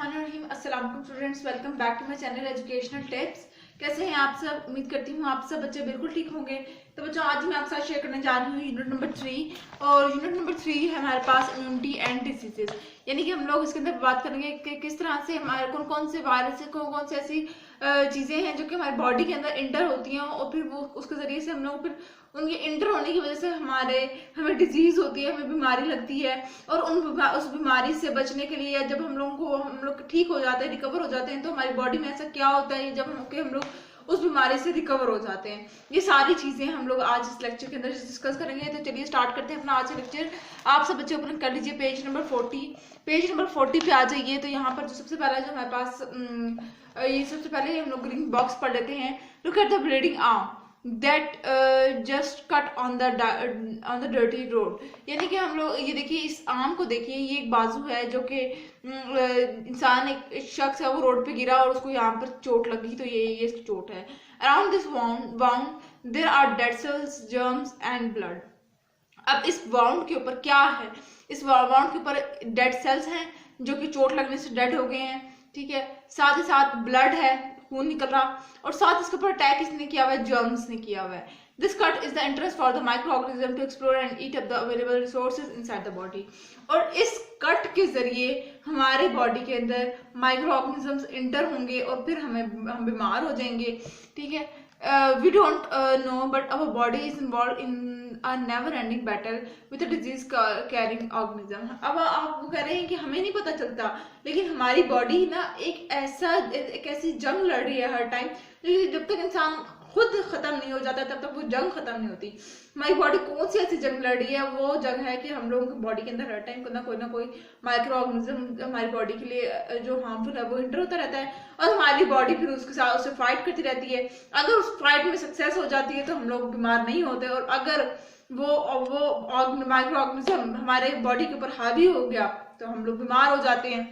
बिस्मिल्लाहिर्रहमानिर्रहीम। अस्सलाम वालेकुम students, welcome back to my channel educational tips. कैसे हैं आप सब? उम्मीद करती हूँ आप सब बच्चे बिल्कुल ठीक होंगे। तो बच्चों, आज मैं आपके साथ शेयर करने जा रही हूँ यूनिट नंबर 3। और यूनिट नंबर 3 है हमारे पास इम्यूनिटी एंड डिसीजेज, यानी कि हम लोग इसके अंदर बात करेंगे कि किस तरह से हमारे कौन कौन से वायरस, कौन कौन से ऐसी चीज़ें हैं जो कि हमारी बॉडी के अंदर इंटर होती हैं और फिर वो उसके ज़रिए से हम लोग फिर उनके इंटर होने की वजह से हमें डिजीज होती है, हमें बीमारी लगती है। और उस बीमारी से बचने के लिए जब हम लोग ठीक हो जाते हैं, रिकवर हो जाते हैं, तो हमारी बॉडी में ऐसा क्या होता है जब हम लोग उस बीमारी से रिकवर हो जाते हैं। ये सारी चीजें हम लोग आज इस लेक्चर के अंदर डिस्कस करेंगे। तो चलिए स्टार्ट करते हैं अपना आज का लेक्चर। आप सब बच्चे ओपन कर लीजिए पेज नंबर 40। पेज नंबर 40 पे आ जाइए। तो यहाँ पर जो सबसे पहला जो हमारे पास ये सबसे पहले हम लोग ग्रीन बॉक्स पढ़ लेते हैं। Look at the bleeding arm that just cut on the dirty road। यानी कि हम लोग ये देखिए, इस आम को देखिए, ये एक बाजू है जो कि इंसान, एक शख्स है, वो रोड पे गिरा और उसको यहाँ पर चोट लगी, तो ये इसकी चोट है। Around this wound there are dead cells, germs and blood। अब इस वाउंड के ऊपर क्या है? इस वाउंड के ऊपर डेड सेल्स हैं जो कि चोट लगने से डेड हो गए हैं, ठीक है। साथ ही साथ ब्लड है, खून निकल रहा, और साथ इसके ऊपर अटैक किसने किया हुआ है? जर्म्स ने किया हुआ है। This cut is the entrance for the micro organism to explore and eat up the available resources inside the body. और इस कट के जरिए हमारे बॉडी के अंदर माइक्रो ऑर्गेनिजम्स इंटर होंगे और फिर हम बीमार हो जाएंगे, ठीक है। We don't know, but our body is involved in a never-ending battle with a disease-carrying organism। अब आप वो कह रहे हैं कि हमें नहीं पता चलता, लेकिन हमारी बॉडी ना एक ऐसी जंग लड़ रही है हर टाइम। जब तक इंसान खुद खत्म नहीं हो जाता तब तक वो जंग खत्म नहीं होती। हमारी बॉडी कौन सी ऐसी जंग लड़ रही है? वो जंग है कि हम लोगों की बॉडी के अंदर हर टाइम ना कोई माइक्रो ऑर्गेनिज्म हमारी बॉडी के लिए जो हार्मफुल है वो इंटर होता रहता है, और हमारी बॉडी फिर उसके साथ उससे फाइट करती रहती है। अगर उस फाइट में सक्सेस हो जाती है तो हम लोग बीमार नहीं होते, और अगर वो माइक्रो ऑर्गेनिज्म हमारे बॉडी के ऊपर हावी हो गया तो हम लोग बीमार हो जाते हैं।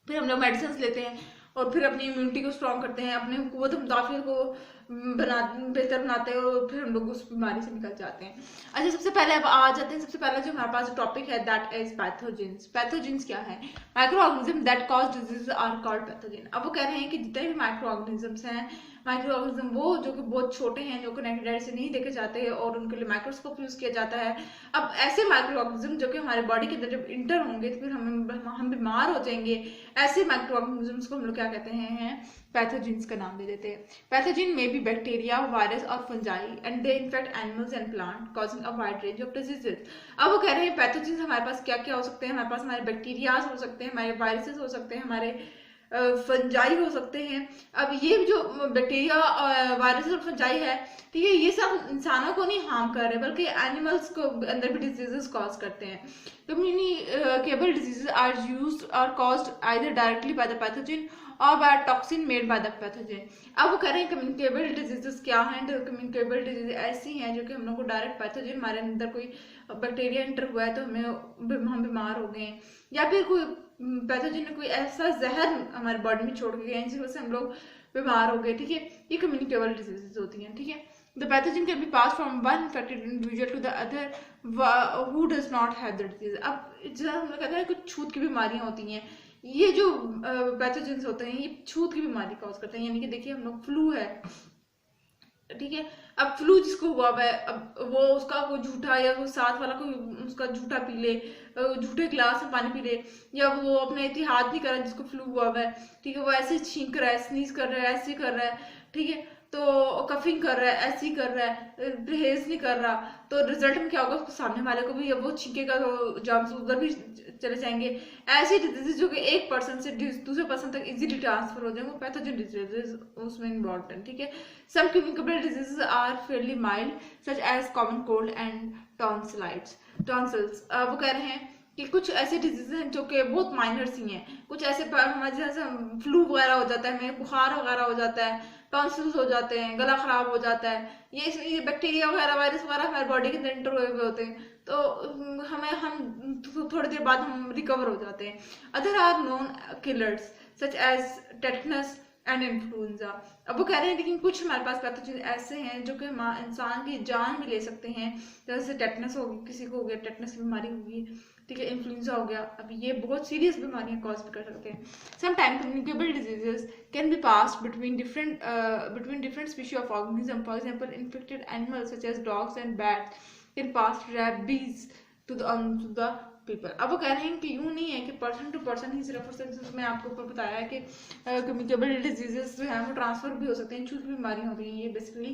फिर हम लोग मेडिसिन लेते हैं और फिर अपनी इम्यूनिटी को स्ट्रॉन्ग करते हैं, अपने कुव्वत मुदाफिर को बेहतर बनाते हैं, और फिर हम लोग उस बीमारी से निकल जाते हैं। अच्छा, सबसे पहले अब आ जाते हैं। सबसे पहला जो हमारे पास टॉपिक है दैट इज पैथोजेंस। पैथोजेंस क्या है? Micro organism that cause disease are called pathogen. अब वो कह रहे हैं कि जितने भी माइक्रो ऑर्गेनिजम्स हैं, माइक्रो ऑर्गेनिज्म वो जो कि बहुत छोटे हैं, जो कि नेकेड आई से नहीं देखे जाते और उनके लिए माइक्रोस्कोप यूज किया जाता है। अब ऐसे माइक्रो ऑर्गेनिज्म जो कि हमारे बॉडी के अंदर जब इंटर होंगे तो फिर हम बीमार हो जाएंगे। ऐसे माइक्रो ऑर्गेनिजम्स को हम लोग क्या कहते हैं? पैथोजेंस का नाम दे देते हैं। पैथोजेन में बी बैक्टीरिया, वायरस और fungi, and they infect animals and plant causing a wide range of diseases. अब वो कह रहे हैं पैथोजेंस हमारे पास क्या क्या हो सकते हैं? हमारे पास हमारे बैक्टीरियाज हो सकते हैं, हमारे वायरसेस हो सकते हैं, हमारे फंजाई हो सकते हैं। अब ये जो बैक्टीरिया, वायरस और फंजाई है, ठीक है, ये सब इंसानों को नहीं हार्म कर रहे बल्कि एनिमल्स को अंदर भी डिजीजेस कॉज करते हैं। कम्युनिकेबल डिजीजेस आर यूज्ड और caused either directly by the pathogen और by toxin made by the pathogen. अब वो कह रहे हैं कम्युनिकेबल डिजीजेस क्या हैं? तो कम्युनिकेबल डिजीज ऐसी हैं जो कि हम लोग को डायरेक्ट पैथोजन, हमारे अंदर कोई बैक्टीरिया एंटर हुआ है तो हम बीमार हो गए, या फिर कोई पैथोजन ने कोई ऐसा जहर हमारी बॉडी में छोड़ के गए जिसकी वजह से हम लोग बीमार हो गए, ठीक है। ये कम्युनिकेबल डिजीजेस होती हैं, ठीक है। The pathogen can be passed from one infected individual to the other who does not have the disease। अब जैसा हम लोग कहते हैं कुछ छूत की बीमारियां होती हैं, ये जो पैथोजेंस होते हैं ये छूत की बीमारी कॉज करते हैं। यानी कि देखिए, हम लोग फ्लू है, ठीक है। अब फ्लू जिसको हुआ है, अब वो उसका कोई झूठा या वो साथ वाला कोई उसका झूठा पी ले, झूठे गिलास में पानी पी ले, या वो अपने एहतियात नहीं कर रहा है जिसको फ्लू हुआ है, ठीक है, वो ऐसे छींक रहा है, स्नीज कर रहा है, ऐसे कर रहा है, ठीक है, तो कफिंग कर रहा है, ऐसे ही कर रहा है, परहेज नहीं कर रहा, तो रिजल्ट में क्या होगा? उसको सामने वाले को भी वो छींकेगा तो जर्म्स उधर भी चले जाएंगे। ऐसी डिजीज जो कि एक पर्सन से दूसरे पर्सन तक इजीली ट्रांसफर हो जाएंगे, वो पैथोजन डिजीजेस उसमें इन्वॉल्व है, ठीक है। Some communicable diseases are fairly mild such as common cold and tonsillitis. वो कह रहे हैं कि कुछ ऐसे डिजीज हैं जो कि बहुत माइनर सी हैं। कुछ ऐसे हमारे जैसे फ्लू वगैरह हो जाता है, हमें बुखार वगैरह हो जाता है, टॉन्सिल्स हो जाते हैं, गला खराब हो जाता है, ये बैक्टीरिया वगैरह, वायरस वगैरह हमारे बॉडी के अंदर एंटर हुए हुए होते हैं, तो हम थोड़ी देर बाद हम रिकवर हो जाते हैं। Other are known killers such as tetanus and influenza. अब वो कह रहे हैं लेकिन कुछ हमारे पास पैथोजन ऐसे हैं जो कि इंसान की जान भी ले सकते हैं। जैसे टेटनस हो, किसी को हो गया टेटनस की बीमारी होगी, ठीक है, इन्फ्लुएंजा हो गया, अभी ये बहुत सीरियस बीमारियां कॉज भी कर सकते हैं। Some time communicable diseases can be passed between different species of organism. For example infected animals such as dogs and bats can pass rabies to the people. अब वो कह रहे हैं कि यूं नहीं है कि पर्सन टू पर्सन ही सिर्फ और सिर्फ, मैं आपको ऊपर बताया है कि कम्युनिकेबल डिजीजेस जो है वो ट्रांसफर भी हो सकते हैं, छूत बीमारियां होती हैं ये बेसिकली,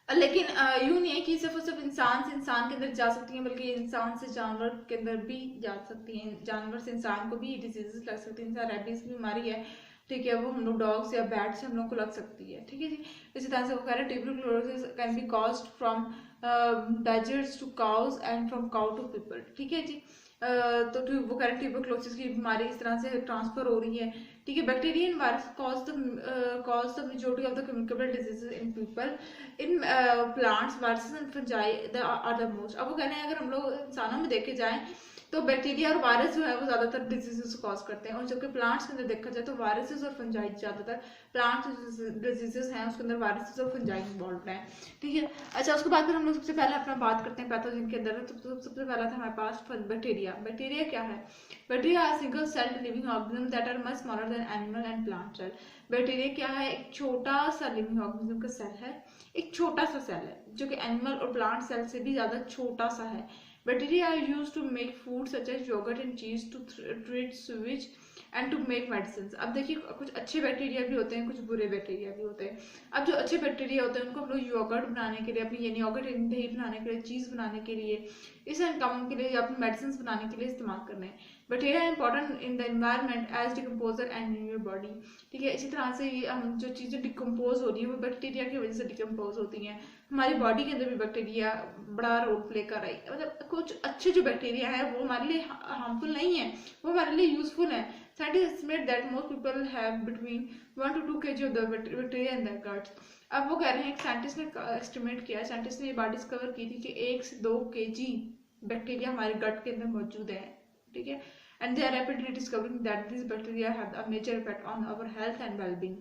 लेकिन यूं नहीं है कि सिर्फ और सिर्फ इंसान से इंसान के अंदर जा सकती हैं, बल्कि इंसान से जानवर के अंदर भी जा सकती हैं, जानवर से इंसान को भी डिजीजेस लग सकती है। इंसान रेबीज की बीमारी है, ठीक है, वो हम लोग डॉग या बैट से हम लोग को लग सकती है, ठीक है जी। इसी तरह से वो कह रहे हैं tuberculosis can be caused from badgers to cows and from cow to people, ठीक है जी। तो वो कह रहे हैं ट्यूबरकुलोसिस की बीमारी इस तरह से ट्रांसफर हो रही है, ठीक है। Bacteria and virus cause the majority of the communicable diseases in people, in plants viruses and fungi are the most. अब वो कह रहे हैं अगर हम लोग इंसानों में देखे जाएं तो बैक्टीरिया और वायरस जो है वो ज्यादातर डिजीजेस कॉज करते हैं, और जबकि प्लांट्स के अंदर देखा जाए तो वायरसेस और फंजाई ज्यादातर, प्लांट डिजीजेस हैं उसके अंदर वायरसेस और फंजाई इन्वॉल्व हैं, ठीक है। अच्छा, उसके बाद फिर हम लोग सबसे पहले अपना बात करते हैं पैथोजन के अंदर। तो सबसे पहला था हमारे पास बैक्टीरिया। बैक्टीरिया क्या है? Bacteria are single celled living organism that are much smaller than animal and plant cell. Bacteria क्या है? एक छोटा सा लिविंग ऑर्गेनिज्म का सेल है, एक छोटा सा सेल है जो कि एनिमल और प्लांट सेल से भी ज्यादा छोटा सा है। Bacteria are used to make food such as yogurt and cheese, to treat sewage and to make medicines। अब देखिए कुछ अच्छे बैक्टीरिया भी होते हैं, कुछ बुरे बैक्टीरिया भी होते हैं। अब जो अच्छे बैक्टीरिया होते हैं उनको हम लोग योगर्ट बनाने के लिए, अपनी यानी योगर्ट दही बनाने के लिए, चीज़ बनाने के लिए, इस काम के लिए, अपनी मेडिसिन बनाने के लिए इस्तेमाल करने हैं। Bacteria important in the environment as decomposer and in your body, ठीक है। इसी तरह से ये हम जो चीज़ें डिकम्पोज हो रही है वो बैक्टीरिया की वजह से डिकम्पोज होती हैं। हमारी बॉडी के अंदर भी बैक्टीरिया बड़ा रोल प्ले कर रही है। मतलब कुछ अच्छे जो बैक्टीरिया है वो हमारे लिए हार्मफुल नहीं है, वो हमारे लिए यूजफुल है। Scientist estimate that most people have between 1 to 2 kg of the bacteria in their guts. अब वो कह रहे हैं, एक साइंटिस्ट ने एस्टिमेट किया, साइंटिस्ट ने ये बात डिस्कवर की थी कि 1 से 2 kg बैक्टीरिया हमारे गट के अंदर मौजूद है, ठीक है। And they are rapidly discovering that this bacteria have a major effect on our health and wellbeing.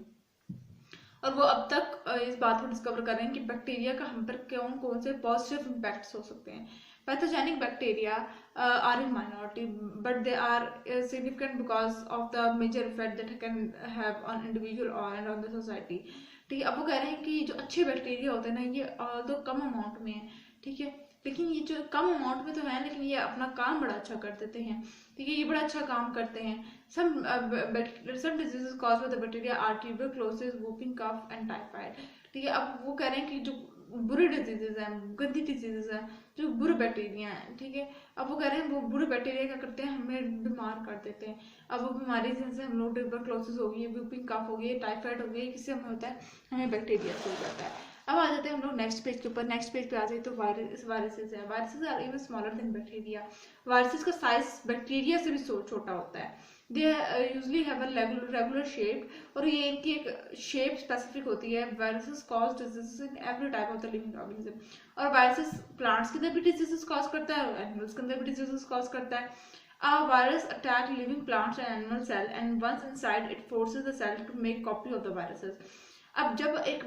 और वो अब तक इस बात को डिस्कवर कर रहे हैं कि बैक्टीरिया का हम पर कौन से पॉजिटिव इम्पैक्ट्स हो सकते हैं। Pathogenic bacteria are in minority but they are significant because of the major effect that can have on individual and on the society, ठीक है। अब वो कह रहे हैं कि जो अच्छे बैक्टीरिया होते हैं ना, ये तो कम अमाउंट में है, ठीक है, लेकिन ये जो कम अमाउंट में तो है, लेकिन ये अपना काम बड़ा अच्छा कर देते हैं, ठीक है, ये बड़ा अच्छा काम करते हैं। some diseases caused by the bacteria are tuberculosis, whooping cough and typhoid, ठीक है। अब वो कह रहे हैं कि जो बुरे डिजीजेज हैं, गंदी डिजीजेज हैं, जो बुरे बैक्टीरिया हैं, ठीक है, अब वो कह रहे हैं वो बुरे बैक्टीरिया क्या करते हैं, हमें बीमार कर देते हैं। अब वो बीमारी जैसे हम लोग ट्यूबरक्लोसिस हो गई, व्यूपिंग कफ हो गई, टाइफाइड हो गई, किससे हमें होता है, हमें बैक्टीरिया से हो जाता है। अब आ जाते हैं हम लोग नेक्स्ट पेज के ऊपर। नेक्स्ट पेज पे आ जाए तो वायरसेस है। Viruses are even smaller than bacteria. Viruses का साइज बैक्टीरिया से भी छोटा होता है। They usually have a regular shape, और ये इनकी एक शेप स्पेसिफिक होती है। Viruses cause diseases in every type of the living organism. और वायरसेस प्लांट्स के अंदर भी डिजीजेस कॉज करता है, एनिमल्स के अंदर भी डिजीजेस कॉज करता है। A virus attack living plants and animal cell, and once inside, it forces the cell to make copy of the viruses। अब जब एक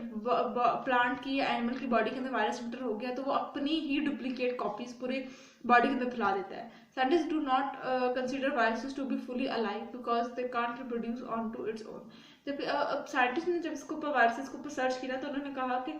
प्लांट की या एनिमल की बॉडी के अंदर वायरस एंटर हो गया तो वो अपनी ही डुप्लीकेट कॉपीज पूरे बॉडी के अंदर फैला देता है। Scientist do not consider viruses to be fully alive because they can't reproduce on to its own. जब साइंटिस्ट ने जब इसके ऊपर वायरसेस के ऊपर सर्च किया तो उन्होंने कहा कि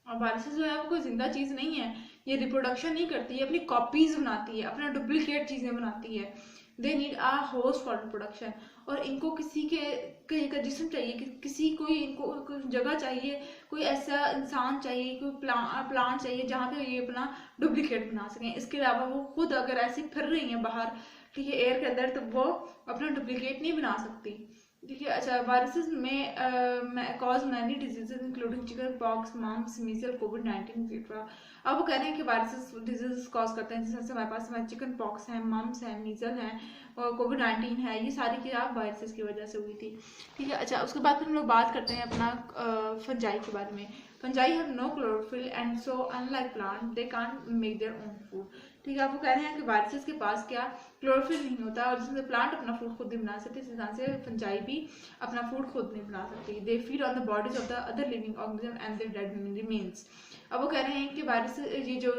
वायरसेस जो है वो कोई जिंदा चीज नहीं है, ये रिप्रोडक्शन नहीं करती है, अपनी कॉपीज बनाती है, अपना डुप्लीकेट चीजें बनाती है। They need a host for reproduction, और इनको किसी का जिस्म चाहिए, किसी कोई इनको कोई जगह चाहिए, कोई ऐसा इंसान चाहिए, कोई प्लांट चाहिए जहाँ पे ये अपना डुप्लीकेट बना सकें। इसके अलावा वो खुद अगर ऐसी फिर रही हैं बाहर, ठीक है, एयर के अंदर, तो वो अपना डुप्लीकेट नहीं बना सकती, ठीक है। अच्छा, viruses may cause many diseases including chicken pox, mumps, measles, कोविड-19 एक्सेट्रा। अब वो कह रहे हैं कि वायरसेस डिजीजेस कॉज करते हैं, जैसे हमारे पास चिकन पॉक्स है, मम्स है, मीजल है, और कोविड-19 है, ये सारी की वायरसेस की वजह से हुई थी, ठीक है। अच्छा, उसके बाद फिर हम लोग बात करते हैं अपना फंजाई के बारे में। Fungi have no chlorophyll and so unlike plant they can't make their own food, ठीक है। आप वो कह रहे हैं कि वायरसेस के पास क्या क्लोरोफिल नहीं होता, और जिससे प्लांट अपना फूड खुद नहीं बना सकते, इस तरह से फंजाई भी अपना फूड खुद नहीं बना सकती। They feed on the bodies of the other living organism and their dead remains. अब वो कह रहे हैं कि वायरस, ये जो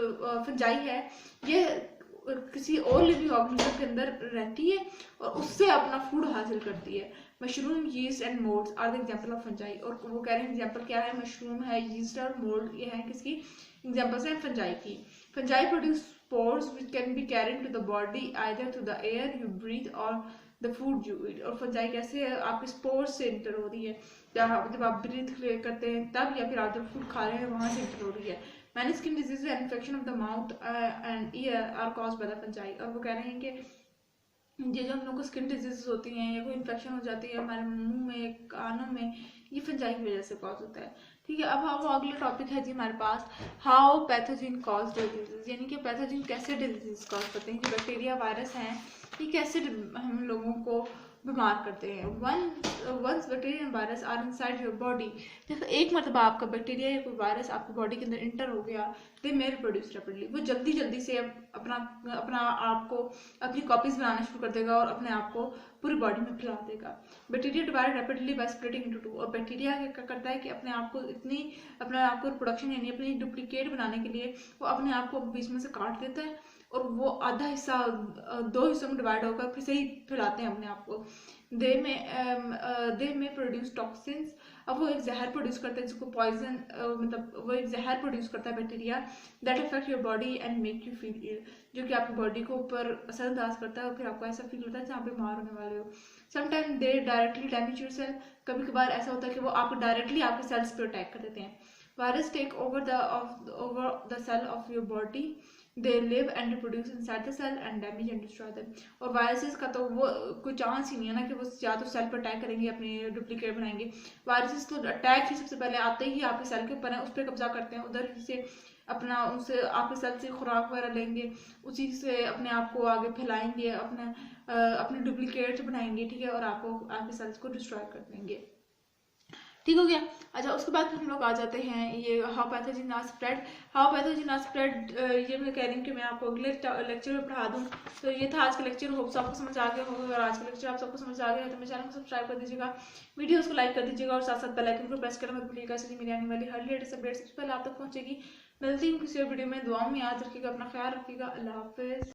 फंजाई है, ये किसी और लिविंग ऑर्गेनिज्म के अंदर रहती है और उससे अपना फूड हासिल करती है। Mushroom, yeast and moulds are the example of fungi. और वो कह रहे हैं एग्जांपल क्या है, मशरूम है, यीस्ट और मोल्ड, ये है किसकी एग्जांपल्स हैं, फंजाई की। Fungi produce spores which can be carried to the body either through the air you breathe or the food you eat. और फंजाई कैसे आपके स्पोर्स से इंटर हो रही है, जब आप ब्रीथ करते हैं तब, या फिर आप जब फूड खा रहे हैं वहां से इंटर हो रही है। Many skin disease and infection of the mouth and ear are caused by the fungi. और वो कह रहे हैं कि ये जो हम लोग को स्किन डिजीज होती हैं या कोई इन्फेक्शन हो जाती है हमारे मुंह में, कानों में, ये फंजाई की वजह से कॉज होता है। ठीक है, अब अगला टॉपिक है जी हमारे पास, हाउ पैथोजिन कॉज डिजीज, यानी कि पैथोजिन कैसे डिजीज कॉज करते हैं। जो बैक्टीरिया वायरस हैं ये कैसे हम लोगों को बीमार करते हैं। Once bacteria and virus are inside your body, जब एक मरतबा आपका बैक्टीरिया या कोई वायरस आपकी बॉडी के अंदर इंटर हो गया, दे मे रिप्रोड्यूस रैपिडली, वो जल्दी जल्दी से अपना आपको अपनी कॉपीज बनाना शुरू कर देगा और अपने आप को पूरी बॉडी में फैला देगा। Bacteria divide rapidly by splitting into two. और बैक्टीरिया क्या करता है कि अपने आप को प्रोडक्शन यानी अपनी डुप्लीकेट बनाने के लिए वो अपने आप को बीच में से काट देता है और वो आधा हिस्सा दो हिस्सों में डिवाइड होकर फिर से ही फैलाते हैं अपने आप को। दे में प्रोड्यूस टॉक्सिन्स। अब वो एक जहर प्रोड्यूस करते हैं जिसको पॉइजन, मतलब वो एक जहर प्रोड्यूस करता है bacteria, that affect your body and make you feel ill, जो कि आपकी बॉडी को ऊपर असरअंदाज करता है और फिर आपको ऐसा फील होता है जहाँ पे बीमार होने वाले हो। Sometime they directly damage your cell, कभी कभार ऐसा होता है कि वो आपको डायरेक्टली आपके सेल्स पे अटैक कर देते हैं। Virus take over the cell of your body, they live and reproduce inside the cell and damage and destroy them। और वायरसेस का तो वो कोई चांस ही नहीं है ना कि वो या तो सेल पर अटैक करेंगे, अपने डुप्लीकेट बनाएंगे। वायरसेस तो अटैक ही सबसे पहले आते ही आपके सेल के ऊपर है, उस पर कब्जा करते हैं, उधर से अपना उनसे आपके सेल से खुराक वगैरह लेंगे, उसी से अपने आप को आगे फैलाएंगे, अपने डुप्लीकेट बनाएंगे, ठीक है, और आपको आपके सेल्स को डिस्ट्रॉय कर देंगे। ठीक हो गया। अच्छा, उसके बाद हम लोग आ जाते हैं ये how pathogen are spread. How pathogen are spread, ये मैं कह रही हूँ कि मैं आपको अगले लेक्चर में पढ़ा दूँ। तो ये था आज का लेक्चर, होप आपको समझ आ गया होगा। अगर आज का लेक्चर आप सबको समझ आ गया है तो मेरे चैनल को सब्सक्राइब कर दीजिएगा, वीडियोस को लाइक कर दीजिएगा और साथ साथ बेल आइकन को प्रेस करना मत भूलिएगा, इसलिए मेरी आने वाली हर लेटेस्ट अपडेट सबसे पहले आप तक पहुँचेगी। मिलती हूँ किसी वीडियो में, दुआओं में याद रखिएगा, अपना ख्याल रखिएगा, अल्लाह हाफिज़।